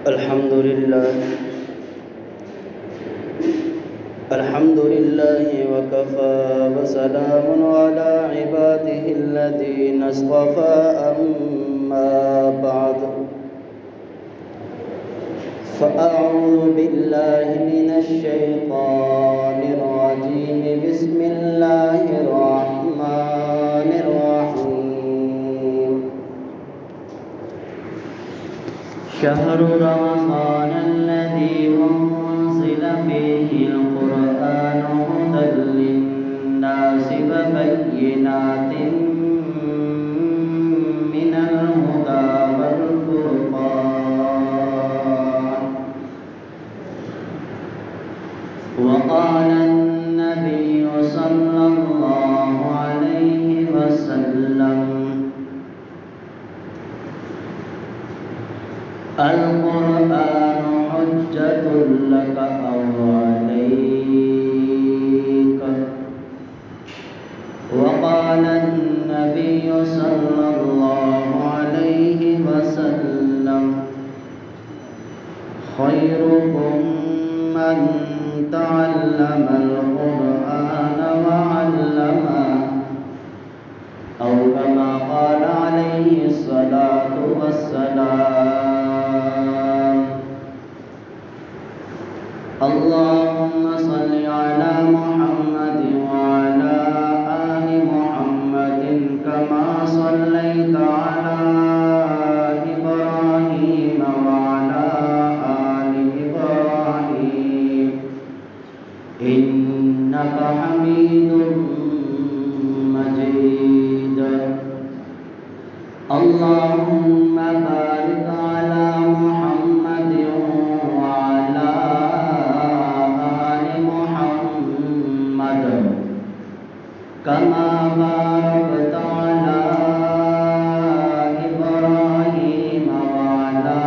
الحمد لله وكفى وسلام على عباده الذين اصطفى أما بعد فأعوذ بالله من الشيطان الرجيم بسم الله الرحمن الرحيم شهر رمضان الذي أنزل فيه القرآن هدى للناس وبينات من الهدى والفرقان وقال النبي صلى الله عليه وسلم القرآن حجة لك أو عليك وقال النبي صلى الله عليه وسلم خيركم من تعلم القرآن وعلمه أو كما قال عليه الصلاة والسلام اللهم صل على محمد وعلى آل محمد كما صليت على إبراهيم وعلى آل إبراهيم إنك حميد مجيد اللهم بارك على محمد وعلى آل محمد كما باركت على إبراهيم وعلى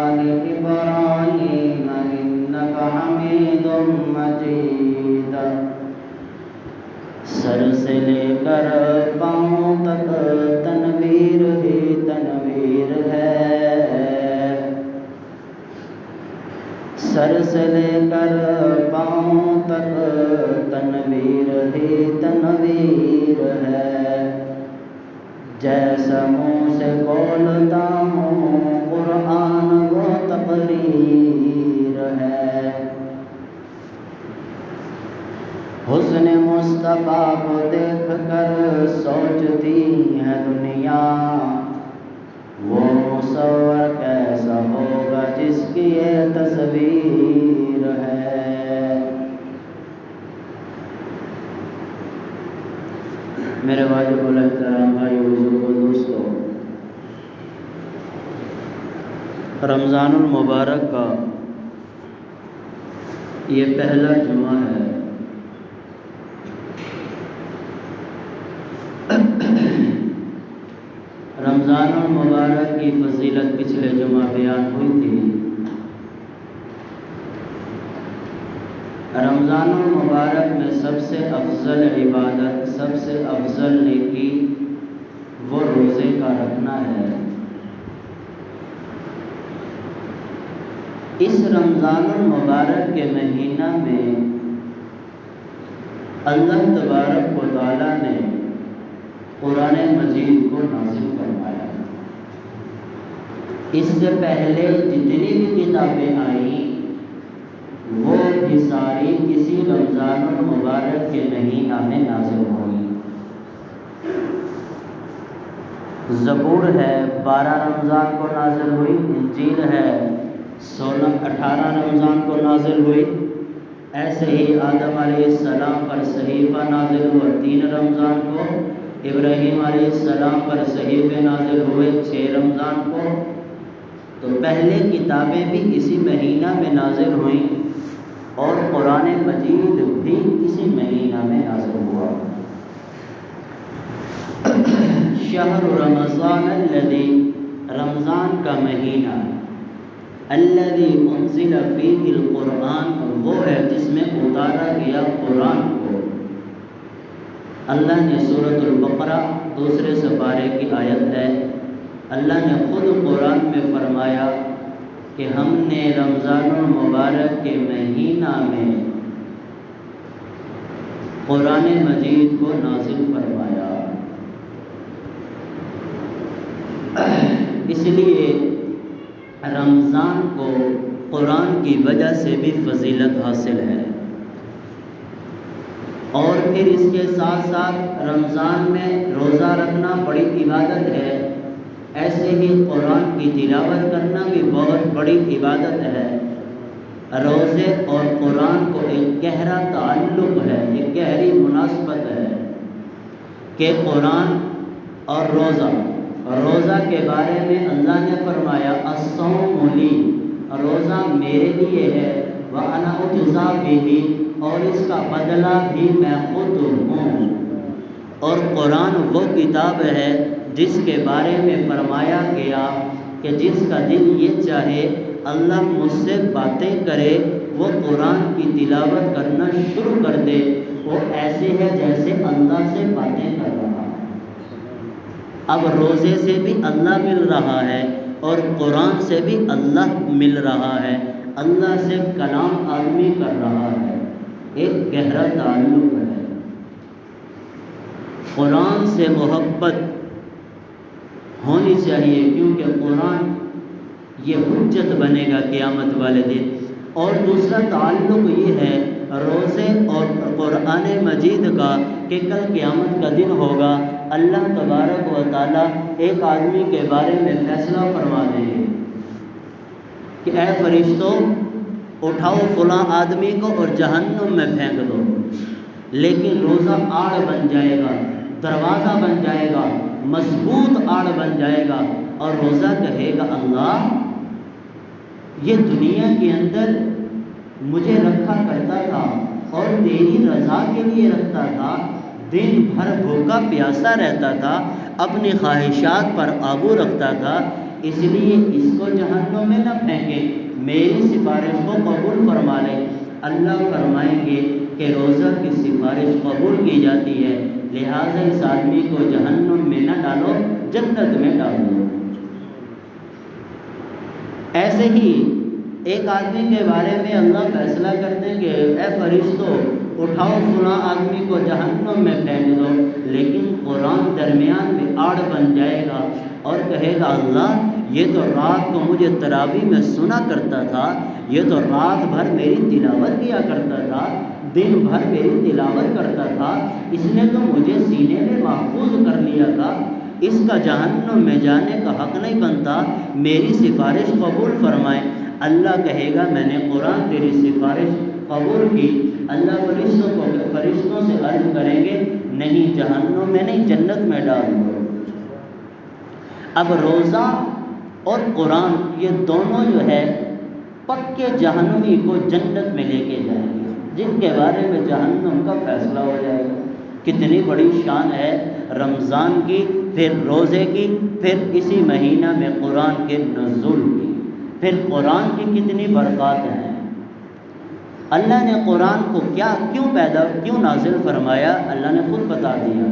آل إبراهيم إنك حميد مجيد سر سے لے کر پاؤں تک تنویر ہی تنویر ہے سر سے لے کر پاؤں تک تنویر ہی تنویر ہے جیسا منہ سے بولتا ہوں قرآن وہ تقریر ہے حسن مصطفیٰ کو دیکھ کر سوچتی ہے دنیا وہ مصور کیسا ہوگا جس کی یہ تصویر ہے میرے واجب الاحترام بھائیو بزرگوں دوستو رمضان المبارک کا یہ پہلا جمعہ ہے رمضان المبارک کی فضیلت پچھلے جمعہ بیان ہوئی تھی رمضان المبارک میں سب سے افضل عبادت سب سے افضل نیکی وہ روزے کا رکھنا ہے اس رمضان المبارک کے مہینہ میں اللہ تبارک و تعالیٰ نے قرآن مجید کو نازل فرمایا اس سے پہلے جتنی بھی کتابیں آئیں وہ بھی ساری کسی رمضان المبارک کے مہینہ میں نازل ہوئی زبور ہے 12 رمضان کو نازل ہوئی انجیل ہے 18 رمضان کو نازل ہوئی ایسے ہی آدم علیہ السلام پر صحیفہ نازل ہوا 3 رمضان کو ابراہیم علیہ السلام پر صحیفے نازل ہوئے 6 رمضان کو تو پہلے کتابیں بھی اسی مہینہ میں نازل ہوئیں اور قرآن مجید بھی اسی مہینہ میں نازل ہوا شہر رمضان الذی رمضان کا مہینہ الذی انزل فیہ القرآن وہ ہے جس میں اتارا گیا قرآن کو اللہ نے سورۃ البقرہ دوسرے سپارے کی آیت ہے، اللہ نے خود قرآن میں فرمایا کہ ہم نے رمضان المبارک کے مہینہ میں قرآن مجید کو نازل فرمایا، اس لیے رمضان کو قرآن کی وجہ سے بھی فضیلت حاصل ہے۔ اور پھر اس کے ساتھ ساتھ رمضان میں روزہ رکھنا بڑی عبادت ہے، ایسے ہی قرآن کی تلاوت کرنا بھی بہت بڑی عبادت ہے۔ روزے اور قرآن کو ایک گہرا تعلق ہے، ایک گہری مناسبت ہے کہ قرآن اور روزہ کے بارے میں اللہ نے فرمایا الصوم لی، روزہ میرے لیے ہے، وَأَنَا أُجْزَىٰ بِهِ، اور اس کا بدلہ بھی میں خود ہوں۔ اور قرآن وہ کتاب ہے جس کے بارے میں فرمایا گیا کہ جس کا دل یہ چاہے اللہ مجھ سے باتیں کرے، وہ قرآن کی تلاوت کرنا شروع کر دے، وہ ایسے ہے جیسے اللہ سے باتیں کر رہا ہے۔ اب روزے سے بھی اللہ مل رہا ہے اور قرآن سے بھی اللہ مل رہا ہے، اللہ سے کلام آدمی کر رہا ہے، ایک گہرا تعلق ہے۔ قرآن سے محبت ہونی چاہیے، کیونکہ قرآن یہ حجت بنے گا قیامت والے دن۔ اور دوسرا تعلق یہ ہے روزے اور قرآن مجید کا کہ کل قیامت کا دن ہوگا، اللہ تبارک و تعالیٰ ایک آدمی کے بارے میں فیصلہ فرما دیں گے کہ اے فرشتوں اٹھاؤ فلاں آدمی کو اور جہنم میں پھینک دو، لیکن روزہ آڑ بن جائے گا، دروازہ بن جائے گا، مضبوط آڑ بن جائے گا، اور روزہ کہے گا اللہ یہ دنیا کے اندر مجھے رکھا کرتا تھا اور تیری رضا کے لیے رکھتا تھا، دن بھر بھوکا پیاسا رہتا تھا، اپنی خواہشات پر قابو رکھتا تھا، اس لیے اس کو جہنم میں نہ پھینکے، میری سفارش کو قبول فرما لے۔ اللہ فرمائیں گے کہ روزہ کی سفارش قبول کی جاتی ہے، لہٰذا اس آدمی کو جہنم میں نہ ڈالو، جنت میں ڈالو۔ ایسے ہی ایک آدمی کے بارے میں اللہ فیصلہ کرتے ہیں کہ اے فرشتوں اٹھاؤ فلاں آدمی کو جہنم میں پھینک دو، لیکن قرآن درمیان میں آڑ بن جائے گا اور کہے گا اللہ یہ تو رات کو مجھے تراویح میں سنا کرتا تھا، یہ تو رات بھر میری تلاوت کیا کرتا تھا، دن بھر میری تلاوت کرتا تھا، اس نے تو مجھے سینے میں محفوظ کر لیا تھا، اس کا جہنم میں جانے کا حق نہیں بنتا، میری سفارش قبول فرمائے۔ اللہ کہے گا میں نے قرآن تیری سفارش قبول کی۔ اللہ فرشتوں سے عرض کریں گے نہیں جہنم میں نہیں، جنت میں ڈال دو۔ اب روزہ اور قرآن یہ دونوں جو ہے پکے جہنمی کو جنت میں لے کے جائیں گے، جن کے بارے میں جہنم کا فیصلہ ہو جائے گا۔ کتنی بڑی شان ہے رمضان کی، پھر روزے کی، پھر اسی مہینہ میں قرآن کے نزول کی، پھر قرآن کی کتنی برکات ہیں۔ اللہ نے قرآن کو کیوں نازل فرمایا، اللہ نے خود بتا دیا۔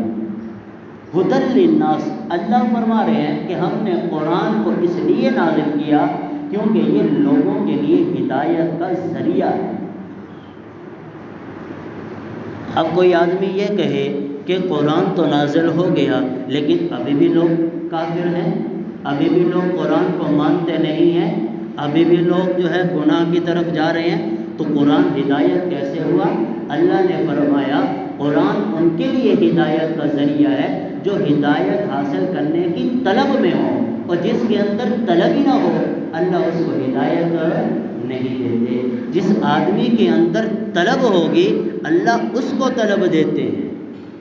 ہدی للناس، اللہ فرما رہے ہیں کہ ہم نے قرآن کو اس لیے نازل کیا کیونکہ یہ لوگوں کے لیے ہدایت کا ذریعہ ہے۔ اب کوئی آدمی یہ کہے کہ قرآن تو نازل ہو گیا لیکن ابھی بھی لوگ کافر ہیں، ابھی بھی لوگ قرآن کو مانتے نہیں ہیں، ابھی بھی لوگ جو ہے گناہ کی طرف جا رہے ہیں، تو قرآن ہدایت کیسے ہوا؟ اللہ نے فرمایا قرآن ان کے لیے ہدایت کا ذریعہ ہے جو ہدایت حاصل کرنے کی طلب میں ہو، اور جس کے اندر طلب ہی نہ ہو اللہ اس کو ہدایت نہیں دیتے۔ جس آدمی کے اندر طلب ہوگی اللہ اس کو طلب دیتے ہیں،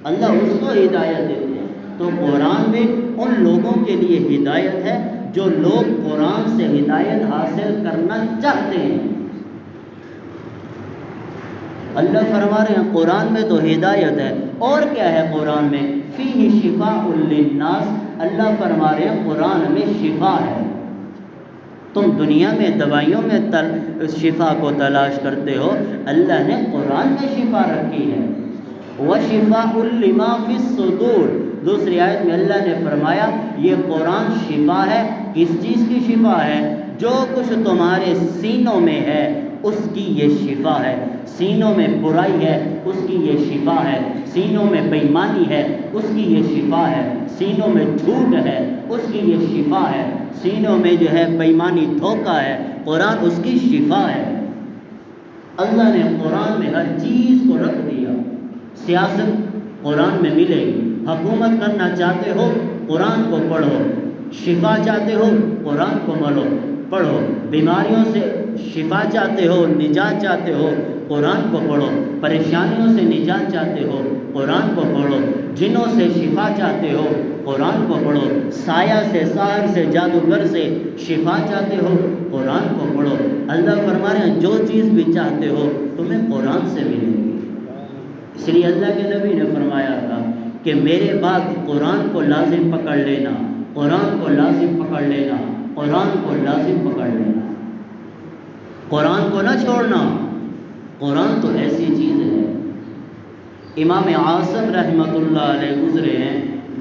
اللہ اس کو ہدایت دیتے ہیں۔ تو قرآن بھی ان لوگوں کے لیے ہدایت ہے جو لوگ قرآن سے ہدایت حاصل کرنا چاہتے ہیں۔ اللہ فرما رہے ہیں قرآن میں تو ہدایت ہے، اور کیا ہے قرآن میں؟ فیہ شفاء للناس، اللہ فرما رہے ہیں قرآن میں شفا ہے۔ تم دنیا میں دوائیوں میں شفا کو تلاش کرتے ہو، اللہ نے قرآن میں شفا رکھی ہے۔ وَشِفَاءٌ لِمَا فِي الصُّدُورِ، دوسری آیت میں اللہ نے فرمایا یہ قرآن شفا ہے کس چیز کی شفا ہے؟ جو کچھ تمہارے سینوں میں ہے اس کی یہ شفا ہے۔ سینوں میں برائی ہے اس کی یہ شفا ہے، سینوں میں بے ایمانی ہے اس کی یہ شفا ہے، سینوں میں جھوٹ ہے اس کی یہ شفا ہے، سینوں میں جو ہے بے ایمانی دھوکہ ہے، قرآن اس کی شفا ہے۔ اللہ نے قرآن میں ہر چیز کو رکھ دیا۔ سیاست قرآن میں ملے گی، حکومت کرنا چاہتے ہو قرآن کو پڑھو، شفا چاہتے ہو قرآن کو پڑھو، بیماریوں سے شفا چاہتے ہو، نجات چاہتے ہو قرآن کو پڑھو، پریشانیوں سے نجات چاہتے ہو قرآن کو پڑھو، جنوں سے شفا چاہتے ہو قرآن کو پڑھو، سایہ سے، ساحر سے، جادوگر سے شفا چاہتے ہو قرآن کو پڑھو۔ اللہ فرما رہے ہیں جو چیز بھی چاہتے ہو تمہیں قرآن سے ملے گی۔ اس لیے اللہ کے نبی نے فرمایا تھا کہ میرے بعد قرآن کو لازم پکڑ لینا، قرآن کو لازم پکڑ لینا، قرآن کو لازم پکڑ لینا، قرآن کو نہ چھوڑنا۔ قرآن تو ایسی چیز ہے۔ امام اعظم رحمۃ اللہ علیہ گزرے ہیں،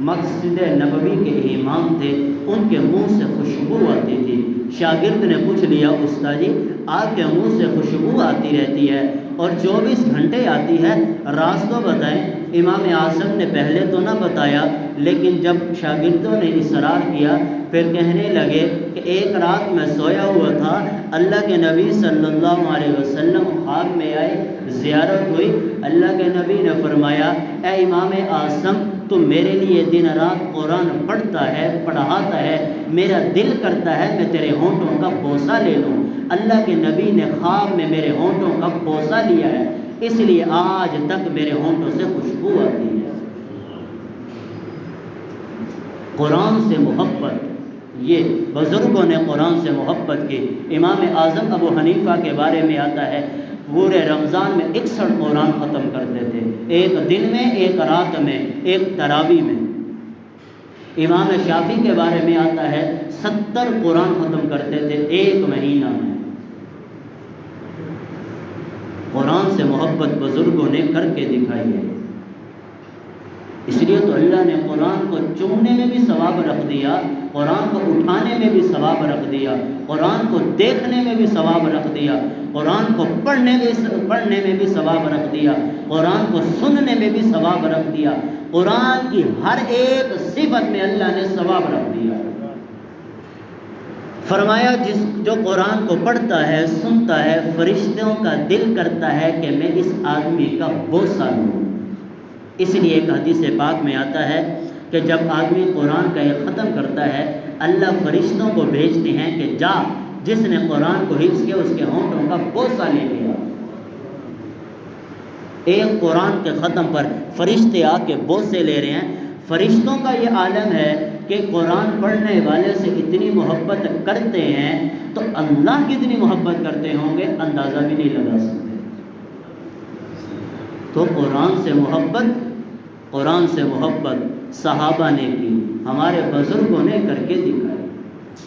مسجد نبوی کے امام تھے، ان کے منہ سے خوشبو آتی تھی۔ شاگرد نے پوچھ لیا استاد جی آپ کے منہ سے خوشبو آتی رہتی ہے اور 24 گھنٹے آتی ہے، راز تو بتائیں۔ امام اعظم نے پہلے تو نہ بتایا، لیکن جب شاگردوں نے اصرار کیا پھر کہنے لگے کہ ایک رات میں سویا ہوا تھا، اللہ کے نبی صلی اللہ علیہ وسلم خواب میں آئے، زیارت ہوئی، اللہ کے نبی نے فرمایا اے امام اعظم تو میرے لیے دن رات قرآن پڑھتا ہے، پڑھاتا ہے، میرا دل کرتا ہے میں تیرے ہونٹوں کا بوسہ لے لوں۔ اللہ کے نبی نے خواب میں میرے ہونٹوں کا بوسہ لیا ہے، اس لیے آج تک میرے ہونٹوں سے خوشبو آتی ہے۔ قرآن سے محبت، یہ بزرگوں نے قرآن سے محبت کی۔ امام اعظم ابو حنیفہ کے بارے میں آتا ہے پورے رمضان میں 61 قرآن ختم کرتے تھے، ایک دن میں، ایک رات میں، ایک تراویح میں۔ امام شافعی کے بارے میں آتا ہے 70 قرآن ختم کرتے تھے ایک مہینہ میں۔ قرآن سے محبت بزرگوں نے کر کے دکھائی ہے۔ اس لیے تو اللہ نے قرآن کو چومنے میں بھی ثواب رکھ دیا، قرآن کو اٹھانے میں بھی ثواب رکھ دیا، قرآن کو دیکھنے میں بھی ثواب رکھ دیا، قرآن کو پڑھنے میں بھی ثواب رکھ دیا، قرآن کو سننے میں بھی ثواب رکھ دیا، قرآن کی ہر ایک صفت میں اللہ نے ثواب رکھ دیا۔ فرمایا جو قرآن کو پڑھتا ہے، سنتا ہے، فرشتوں کا دل کرتا ہے کہ میں اس آدمی کا بوسہ لوں۔ اس لیے ایک حدیث پاک میں آتا ہے کہ جب آدمی قرآن کا یہ ختم کرتا ہے اللہ فرشتوں کو بھیجتے ہیں کہ جا جس نے قرآن کو حفظ کیا اس کے ہونٹوں کا بوسہ لے لیا۔ ایک قرآن کے ختم پر فرشتے آ کے بوسے لے رہے ہیں۔ فرشتوں کا یہ عالم ہے کہ قرآن پڑھنے والے سے اتنی محبت کرتے ہیں تو اللہ کتنی محبت کرتے ہوں گے اندازہ بھی نہیں لگا سکتے۔ تو قرآن سے محبت صحابہ نے کی، ہمارے بزرگوں نے کر کے دکھائی۔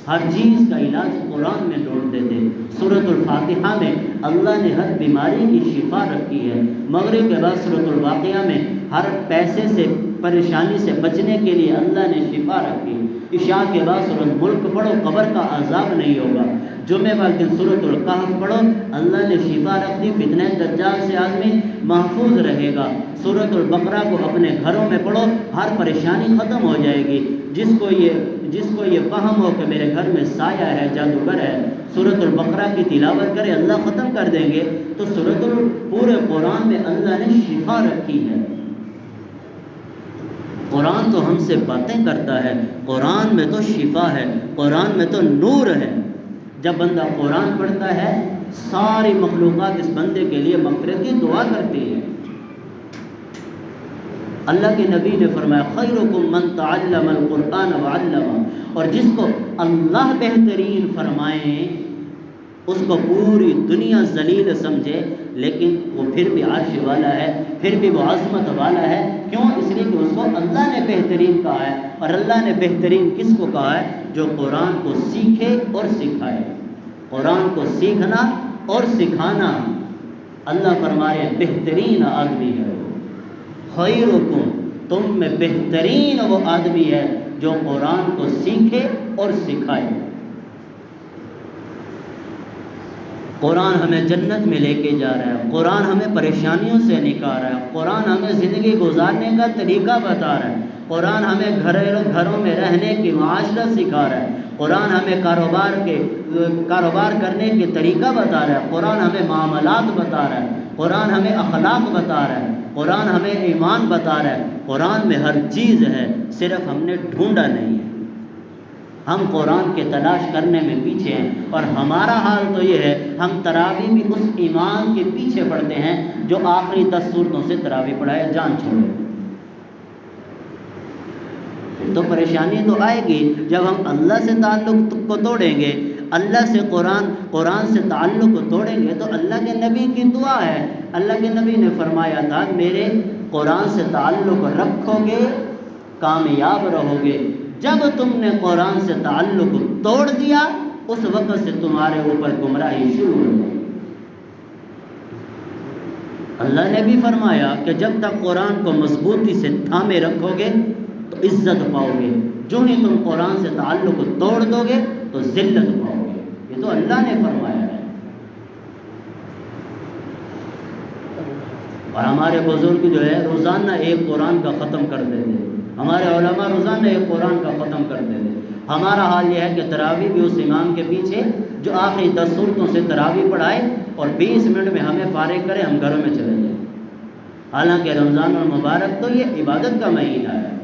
ہر چیز کا علاج قرآن میں ڈھونڈتے تھے۔ سورۃ الفاتحہ میں اللہ نے ہر بیماری کی شفا رکھی ہے۔ مغرب کے بعد سورۃ الواقعہ میں ہر پیسے سے، پریشانی سے بچنے کے لیے اللہ نے شفا رکھی۔ عشاء کے بعد سورۃ ملک پڑھو، قبر کا عذاب نہیں ہوگا۔ جمعے والے دن سورۃ الکہف پڑھو، اللہ نے شفا رکھ دی، فتنہ دجال سے آدمی محفوظ رہے گا۔ سورۃ البقرہ کو اپنے گھروں میں پڑھو، ہر پریشانی ختم ہو جائے گی۔ جس کو یہ فہم ہو کہ میرے گھر میں سایہ ہے، جادوگر ہے، سورۃ البقرہ کی تلاوت کرے اللہ ختم کر دیں گے۔ تو پورے قرآن میں اللہ نے شفا رکھی ہے۔ قرآن تو ہم سے باتیں کرتا ہے، قرآن میں تو شفا ہے، قرآن میں تو نور ہے۔ جب بندہ قرآن پڑھتا ہے ساری مخلوقات اس بندے کے لیے مغفرت کی دعا کرتی ہے۔ اللہ کے نبی نے فرمایا خیرکم من تعلم القرآن وعلمہ، اور جس کو اللہ بہترین فرمائیں اس کو پوری دنیا ذلیل سمجھے لیکن وہ پھر بھی عرش والا ہے، پھر بھی وہ عظمت والا ہے۔ کیوں؟ اس لیے کہ اس کو اللہ نے بہترین کہا ہے، اور اللہ نے بہترین کس کو کہا ہے؟ جو قرآن کو سیکھے اور سکھائے۔ قرآن کو سیکھنا اور سکھانا اللہ فرمائے بہترین آدمی ہے۔ خیرکم، تم میں بہترین وہ آدمی ہے جو قرآن کو سیکھے اور سکھائے۔ قرآن ہمیں جنت میں لے کے جا رہا ہے، قرآن ہمیں پریشانیوں سے نکال رہا ہے، قرآن ہمیں زندگی گزارنے کا طریقہ بتا رہا ہے، قرآن ہمیں گھروں میں رہنے کی معاشرت سکھا رہا ہے، قرآن ہمیں کاروبار کرنے کے طریقہ بتا رہا ہے، قرآن ہمیں معاملات بتا رہا ہے، قرآن ہمیں اخلاق بتا رہا ہے، قرآن ہمیں ایمان بتا رہا ہے۔ قرآن میں ہر چیز ہے، صرف ہم نے ڈھونڈا نہیں ہے۔ ہم قرآن کے تلاش کرنے میں پیچھے ہیں، اور ہمارا حال تو یہ ہے ہم تراویح بھی اس ایمان کے پیچھے پڑھتے ہیں جو آخری 10 سورتوں سے تراویح پڑھائے جان چھوڑے۔ تو پریشانی تو آئے گی جب ہم اللہ سے تعلق کو توڑیں گے، اللہ سے قرآن سے تعلق کو توڑیں گے۔ تو اللہ کے نبی کی دعا ہے، اللہ کے نبی نے فرمایا تھا میرے قرآن سے تعلق رکھو گے کامیاب رہو گے، جب تم نے قرآن سے تعلق توڑ دیا اس وقت سے تمہارے اوپر گمراہی شروع ہو گئی۔ اللہ نے بھی فرمایا کہ جب تک قرآن کو مضبوطی سے تھامے رکھو گے تو عزت پاؤ گے، جو ہی تم قرآن سے تعلق توڑ دو گے تو ذلت پاؤ گے۔ یہ تو اللہ نے فرمایا ہے۔ اور ہمارے بزرگ جو ہے روزانہ ایک قرآن کا ختم کرتے تھے، ہمارے علماء روزانہ ایک قرآن کا ختم کرتے تھے۔ ہمارا حال یہ ہے کہ تراویح بھی اس امام کے پیچھے جو آخری 10 سورتوں سے تراویح پڑھائے اور 20 منٹ میں ہمیں فارغ کرے، ہم گھروں میں چلے جائیں۔ حالانکہ رمضان المبارک تو یہ عبادت کا مہینہ ہے،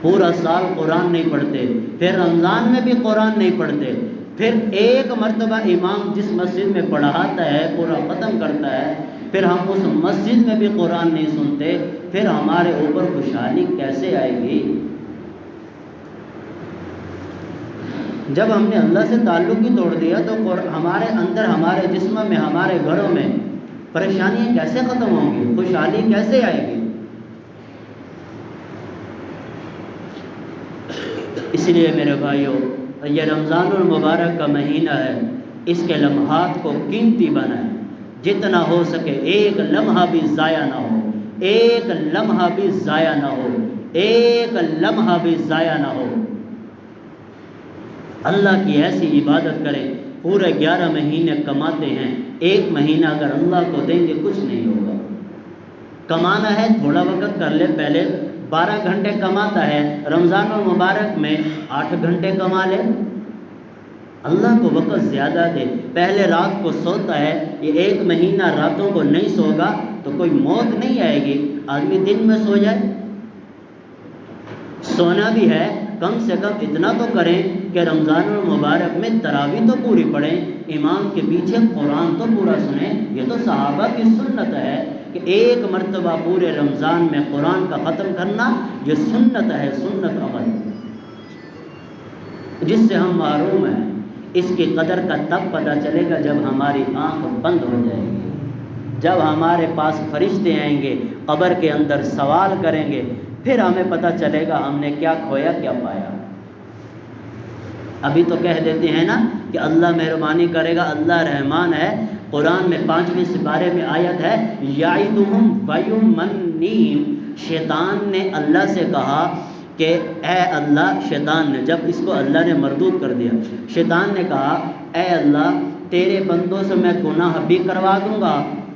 پورا سال قرآن نہیں پڑھتے، پھر رمضان میں بھی قرآن نہیں پڑھتے، پھر ایک مرتبہ امام جس مسجد میں پڑھاتا ہے پورا ختم کرتا ہے، پھر ہم اس مسجد میں بھی قرآن نہیں سنتے، پھر ہمارے اوپر خوشحالی کیسے آئے گی؟ جب ہم نے اللہ سے تعلق ہی توڑ دیا تو ہمارے اندر، ہمارے جسم میں، ہمارے گھروں میں پریشانیاں کیسے ختم ہوں گی؟ خوشحالی کیسے آئے گی؟ اس لیے میرے بھائیوں، یہ رمضان المبارک کا مہینہ ہے، اس کے لمحات کو قیمتی بنائیں، جتنا ہو سکے ایک لمحہ بھی ضائع نہ ہو، ایک لمحہ بھی ضائع نہ ہو، ایک لمحہ بھی ضائع نہ ہو۔ اللہ کی ایسی عبادت کریں، پورے 11 مہینے کماتے ہیں، ایک مہینہ اگر اللہ کو دیں گے کچھ نہیں ہوگا۔ کمانا ہے تھوڑا وقت کر لے، پہلے 12 گھنٹے کماتا ہے، رمضان المبارک میں 8 گھنٹے کما لے، اللہ کو وقت زیادہ دے، پہلے رات کو سوتا ہے، یہ 1 مہینہ راتوں کو نہیں سوگا تو کوئی موت نہیں آئے گی، آدمی دن میں سو جائے۔ سونا بھی ہے، کم سے کم اتنا تو کریں کہ رمضان المبارک میں تراویح تو پوری پڑھیں، امام کے پیچھے قرآن تو پورا سنیں۔ یہ تو صحابہ کی سنت ہے کہ ایک مرتبہ پورے رمضان میں قرآن کا ختم کرنا، یہ سنت ہے، سنت عمل، جس سے ہم محروم ہیں۔ اس کی قدر کا تب پتہ چلے گا جب ہماری آنکھ بند ہو جائے گی، جب ہمارے پاس فرشتے آئیں گے، قبر کے اندر سوال کریں گے، پھر ہمیں پتہ چلے گا ہم نے کیا کھویا کیا پایا۔ ابھی تو کہہ دیتے ہیں نا کہ اللہ مہربانی کرے گا، اللہ رحمان ہے۔ قرآن میں 5ویں سپارے میں آیت ہے یعدہم ویمنیہم، شیطان نے اللہ سے کہا کہ اے اللہ، شیطان نے، جب اس کو اللہ نے مردود کر دیا، شیطان نے کہا اے اللہ تیرے بندوں سے میں گناہ بھی کروا دوں گا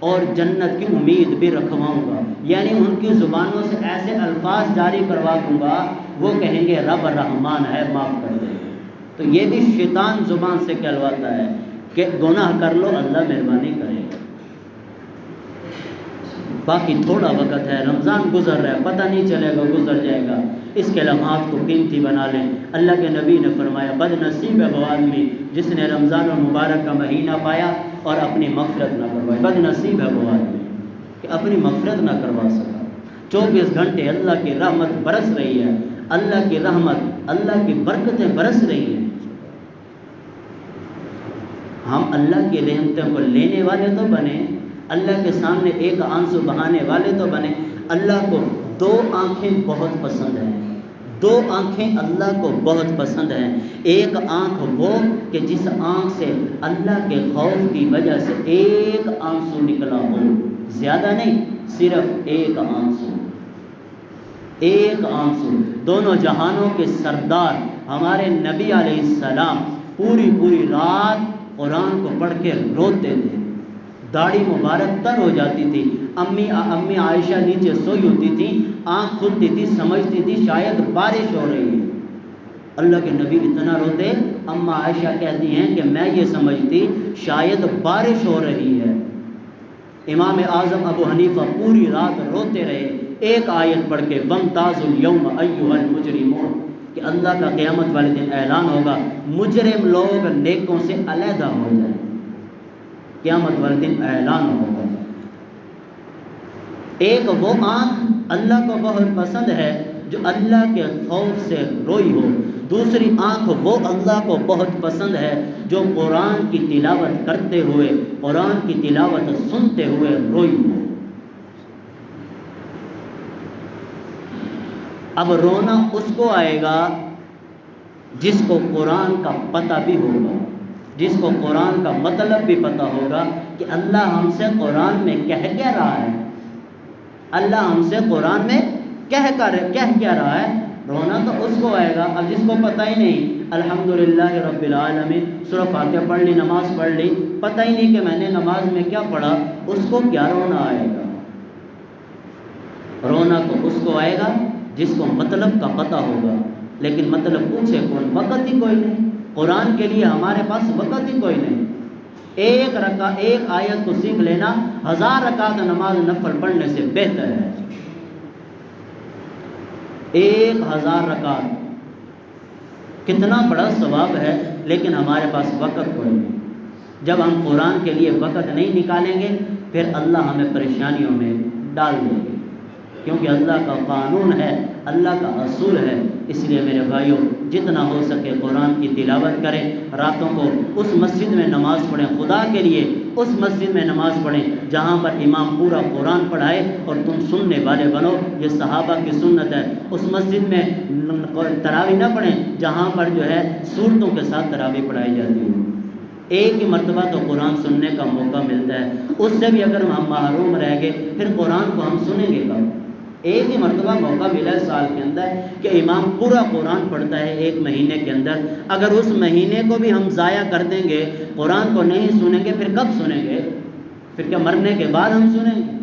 اور جنت کی امید بھی رکھواؤں گا، یعنی ان کی زبانوں سے ایسے الفاظ جاری کروا دوں گا وہ کہیں گے رب رحمان ہے، معاف کر دے۔ تو یہ بھی شیطان زبان سے کہلواتا ہے کہ گناہ کر لو اللہ مہربانی کرے گا۔ باقی تھوڑا وقت ہے، رمضان گزر رہا ہے، پتہ نہیں چلے گا، گزر جائے گا۔ اس کے لمحات کو قیمتی بنا لیں۔ اللہ کے نبی نے فرمایا بد نصیب ہے وہ آدمی جس نے رمضان المبارک کا مہینہ پایا اور اپنی مغفرت نہ کروائی، بد نصیب ہے وہ آدمی کہ اپنی مغفرت نہ کروا سکا۔ 24 گھنٹے اللہ کی رحمت برس رہی ہے، اللہ کی رحمت، اللہ کی برکتیں برس رہی ہیں، ہم اللہ کی رحمتوں کو لینے والے تو بنے، اللہ کے سامنے ایک آنسو بہانے والے تو بنے۔ اللہ کو 2 آنکھیں بہت پسند ہیں، 2 آنکھیں اللہ کو بہت پسند ہیں۔ ایک آنکھ وہ کہ جس آنکھ سے اللہ کے خوف کی وجہ سے ایک آنسو نکلا ہو، زیادہ نہیں، صرف ایک آنسو۔ ایک آنسو۔ دونوں جہانوں کے سردار ہمارے نبی علیہ السلام پوری پوری رات قرآن کو پڑھ کے روتے تھے، داڑھی مبارک تر ہو جاتی تھی۔ امی عائشہ نیچے سوئی ہوتی تھی، آنکھ کھلتی تھی، سمجھتی تھی شاید بارش ہو رہی ہے، اللہ کے نبی اتنا روتے، اما عائشہ کہتی ہیں کہ میں یہ سمجھتی شاید بارش ہو رہی ہے۔ امام اعظم ابو حنیفہ پوری رات روتے رہے، ایک آیت پڑھ کے وَامْتَازُوا الْيَوْمَ أَيُّهَا الْمُجْرِمُونَ، کہ اللہ کا قیامت والے دن اعلان ہوگا مجرم لوگ نیکوں سے علیحدہ ہو جائیں، قیامت والے دن اعلان ہوگا۔ ایک وہ آنکھ اللہ کو بہت پسند ہے جو اللہ کے خوف سے روئی ہو، دوسری آنکھ وہ اللہ کو بہت پسند ہے جو قرآن کی تلاوت کرتے ہوئے، قرآن کی تلاوت سنتے ہوئے روئی ہو۔ اب رونا اس کو آئے گا جس کو قرآن کا پتہ بھی ہوگا، جس کو قرآن کا مطلب بھی پتہ ہوگا کہ اللہ ہم سے قرآن میں کہہ کیا رہا ہے، اللہ ہم سے قرآن میں کہہ کیا رہا ہے، رونا تو اس کو آئے گا۔ اب جس کو پتہ ہی نہیں، الحمدللہ رب العالمین سورہ فاتحہ پڑھ لی، نماز پڑھ لی، پتہ ہی نہیں کہ میں نے نماز میں کیا پڑھا، اس کو کیا رونا آئے گا؟ رونا تو اس کو آئے گا جس کو مطلب کا پتہ ہوگا، لیکن مطلب پوچھے کون؟ وقت ہی کوئی نہیں، قرآن کے لیے ہمارے پاس وقت ہی کوئی نہیں۔ ایک آیت کو سیکھ لینا 1000 رکعت نماز نفل پڑھنے سے بہتر ہے۔ 1000 رکعت کتنا بڑا ثواب ہے، لیکن ہمارے پاس وقت کوئی نہیں۔ جب ہم قرآن کے لیے وقت نہیں نکالیں گے پھر اللہ ہمیں پریشانیوں میں ڈال دیں گے، کیونکہ اللہ کا قانون ہے، اللہ کا اصول ہے۔ اس لیے میرے بھائیوں، جتنا ہو سکے قرآن کی تلاوت کریں، راتوں کو اس مسجد میں نماز پڑھیں، خدا کے لیے اس مسجد میں نماز پڑھیں جہاں پر امام پورا قرآن پڑھائے اور تم سننے والے بنو، یہ صحابہ کی سنت ہے۔ اس مسجد میں تراویح نہ پڑھیں جہاں پر جو ہے سورتوں کے ساتھ تراویح پڑھائی جاتی ہے۔ ایک ہی مرتبہ تو قرآن سننے کا موقع ملتا ہے، اس سے بھی اگر ہم محروم رہ گئے پھر قرآن کو ہم سنیں گے کب؟ ایک ہی مرتبہ موقع ملا ہے سال کے اندر کہ امام پورا قرآن پڑھتا ہے ایک مہینے کے اندر، اگر اس مہینے کو بھی ہم ضائع کر دیں گے، قرآن کو نہیں سنیں گے، پھر کب سنیں گے؟ پھر کیا مرنے کے بعد ہم سنیں گے؟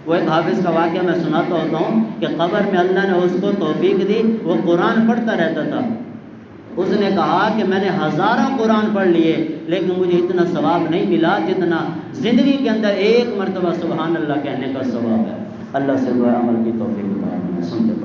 وہ ایک حافظ کا واقعہ میں سناتا ہوتا ہوں کہ قبر میں اللہ نے اس کو توفیق دی، وہ قرآن پڑھتا رہتا تھا، اس نے کہا کہ میں نے 1000 قرآن پڑھ لیے لیکن مجھے اتنا ثواب نہیں ملا جتنا زندگی کے اندر ایک مرتبہ سبحان اللہ کہنے کا ثواب ہے۔ اللہ سے دعا عمل کی توفیق عطا فرمائے۔ سنتے پڑھ